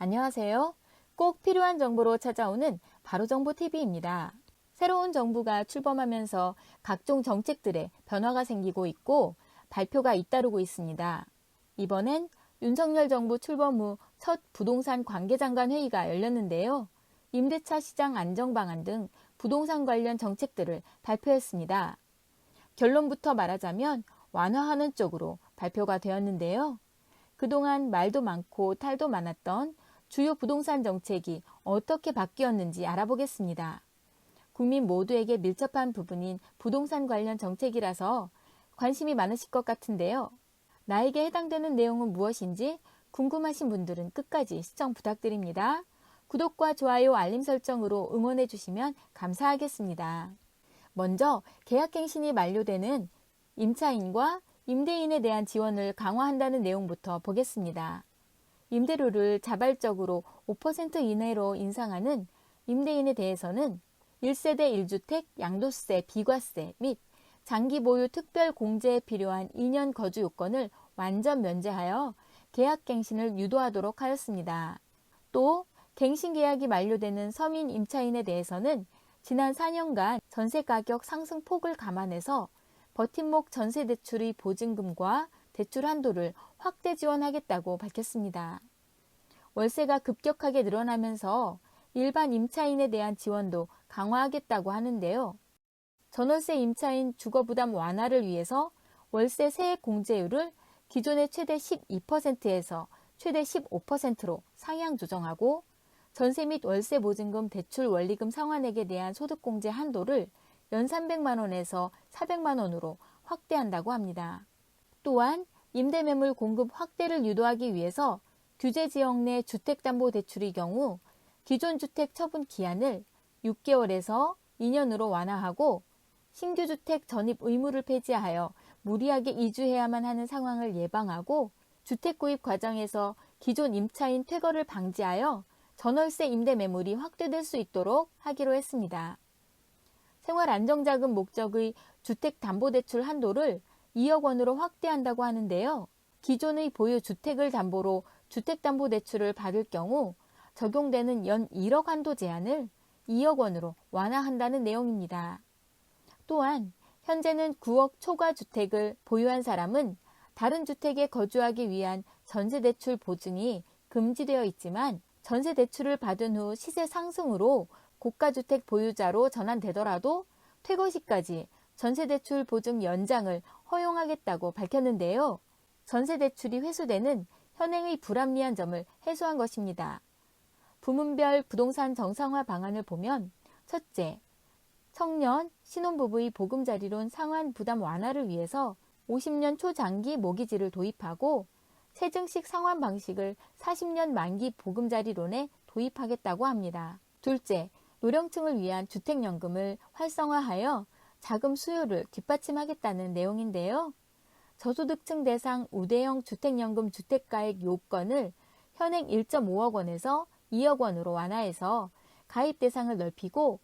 안녕하세요. 꼭 필요한 정보로 찾아오는 바로정보TV입니다. 새로운 정부가 출범하면서 각종 정책들에 변화가 생기고 있고 발표가 잇따르고 있습니다. 이번엔 윤석열 정부 출범 후 첫 부동산 관계장관 회의가 열렸는데요. 임대차 시장 안정 방안 등 부동산 관련 정책들을 발표했습니다. 결론부터 말하자면 완화하는 쪽으로 발표가 되었는데요. 그동안 말도 많고 탈도 많았던 주요 부동산 정책이 어떻게 바뀌었는지 알아보겠습니다. 국민 모두에게 밀접한 부분인 부동산 관련 정책이라서 관심이 많으실 것 같은데요. 나에게 해당되는 내용은 무엇인지 궁금하신 분들은 끝까지 시청 부탁드립니다. 구독과 좋아요, 알림 설정으로 응원해 주시면 감사하겠습니다. 먼저 계약갱신이 만료되는 임차인과 임대인에 대한 지원을 강화한다는 내용부터 보겠습니다. 임대료를 자발적으로 5% 이내로 인상하는 임대인에 대해서는 1세대 1주택 양도세, 비과세 및 장기 보유 특별 공제에 필요한 2년 거주 요건을 완전 면제하여 계약갱신을 유도하도록 하였습니다. 또 갱신 계약이 만료되는 서민 임차인에 대해서는 지난 4년간 전세 가격 상승 폭을 감안해서 버팀목 전세 대출의 보증금과 대출 한도를 확대 지원하겠다고 밝혔습니다. 월세가 급격하게 늘어나면서 일반 임차인에 대한 지원도 강화하겠다고 하는데요. 전월세 임차인 주거부담 완화를 위해서 월세 세액 공제율을 기존의 최대 12%에서 최대 15%로 상향 조정하고 전세 및 월세 보증금 대출 원리금 상환액에 대한 소득공제 한도를 연 300만 원에서 400만 원으로 확대한다고 합니다. 또한 임대매물 공급 확대를 유도하기 위해서 규제지역 내 주택담보대출의 경우 기존 주택 처분 기한을 6개월에서 2년으로 완화하고 신규 주택 전입 의무를 폐지하여 무리하게 이주해야만 하는 상황을 예방하고 주택 구입 과정에서 기존 임차인 퇴거를 방지하여 전월세 임대 매물이 확대될 수 있도록 하기로 했습니다. 생활안정자금 목적의 주택담보대출 한도를 2억 원으로 확대한다고 하는데요. 기존의 보유 주택을 담보로 주택담보대출을 받을 경우 적용되는 연 1억 한도 제한을 2억 원으로 완화한다는 내용입니다. 또한 현재는 9억 초과 주택을 보유한 사람은 다른 주택에 거주하기 위한 전세대출 보증이 금지되어 있지만 전세대출을 받은 후 시세 상승으로 고가주택 보유자로 전환되더라도 퇴거 시까지 전세대출 보증 연장을 허용하겠다고 밝혔는데요. 전세대출이 회수되는 현행의 불합리한 점을 해소한 것입니다. 부문별 부동산 정상화 방안을 보면 첫째, 청년, 신혼부부의 보금자리론 상환 부담 완화를 위해서 50년 초장기 모기지를 도입하고 세증식 상환 방식을 40년 만기 보금자리론에 도입하겠다고 합니다. 둘째, 노령층을 위한 주택연금을 활성화하여 자금 수요를 뒷받침하겠다는 내용인데요. 저소득층 대상 우대형 주택연금 주택가액 요건을 현행 1.5억 원에서 2억 원으로 완화해서 가입 대상을 넓히고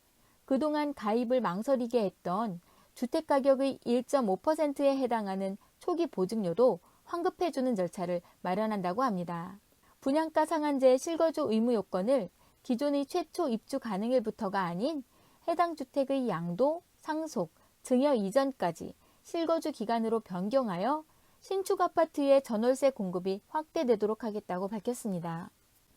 그동안 가입을 망설이게 했던 주택가격의 1.5%에 해당하는 초기 보증료도 환급해주는 절차를 마련한다고 합니다. 분양가 상한제 실거주 의무 요건을 기존의 최초 입주 가능일부터가 아닌 해당 주택의 양도, 상속, 증여 이전까지 실거주 기간으로 변경하여 신축 아파트의 전월세 공급이 확대되도록 하겠다고 밝혔습니다.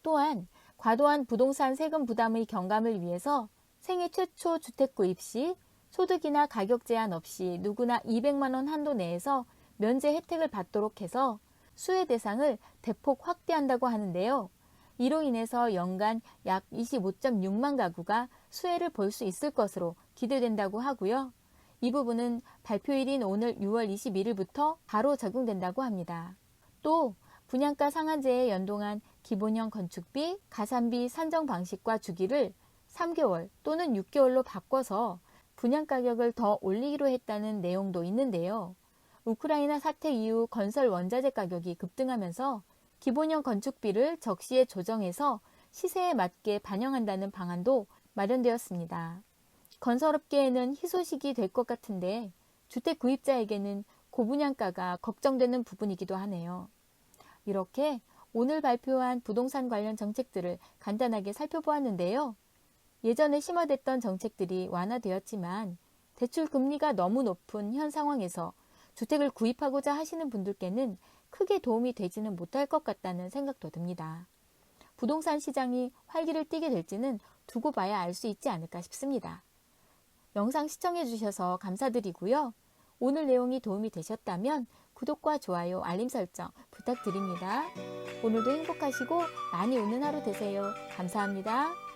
또한 과도한 부동산 세금 부담의 경감을 위해서 생애 최초 주택 구입 시 소득이나 가격 제한 없이 누구나 200만 원 한도 내에서 면제 혜택을 받도록 해서 수혜 대상을 대폭 확대한다고 하는데요. 이로 인해서 연간 약 25.6만 가구가 수혜를 볼 수 있을 것으로 기대된다고 하고요. 이 부분은 발표일인 오늘 6월 21일부터 바로 적용된다고 합니다. 또 분양가 상한제에 연동한 기본형 건축비, 가산비 산정 방식과 주기를 3개월 또는 6개월로 바꿔서 분양가격을 더 올리기로 했다는 내용도 있는데요. 우크라이나 사태 이후 건설 원자재 가격이 급등하면서 기본형 건축비를 적시에 조정해서 시세에 맞게 반영한다는 방안도 마련되었습니다. 건설업계에는 희소식이 될 것 같은데 주택 구입자에게는 고분양가가 걱정되는 부분이기도 하네요. 이렇게 오늘 발표한 부동산 관련 정책들을 간단하게 살펴보았는데요. 예전에 심화됐던 정책들이 완화되었지만 대출 금리가 너무 높은 현 상황에서 주택을 구입하고자 하시는 분들께는 크게 도움이 되지는 못할 것 같다는 생각도 듭니다. 부동산 시장이 활기를 띠게 될지는 두고 봐야 알 수 있지 않을까 싶습니다. 영상 시청해 주셔서 감사드리고요. 오늘 내용이 도움이 되셨다면 구독과 좋아요, 알림 설정 부탁드립니다. 오늘도 행복하시고 많이 웃는 하루 되세요. 감사합니다.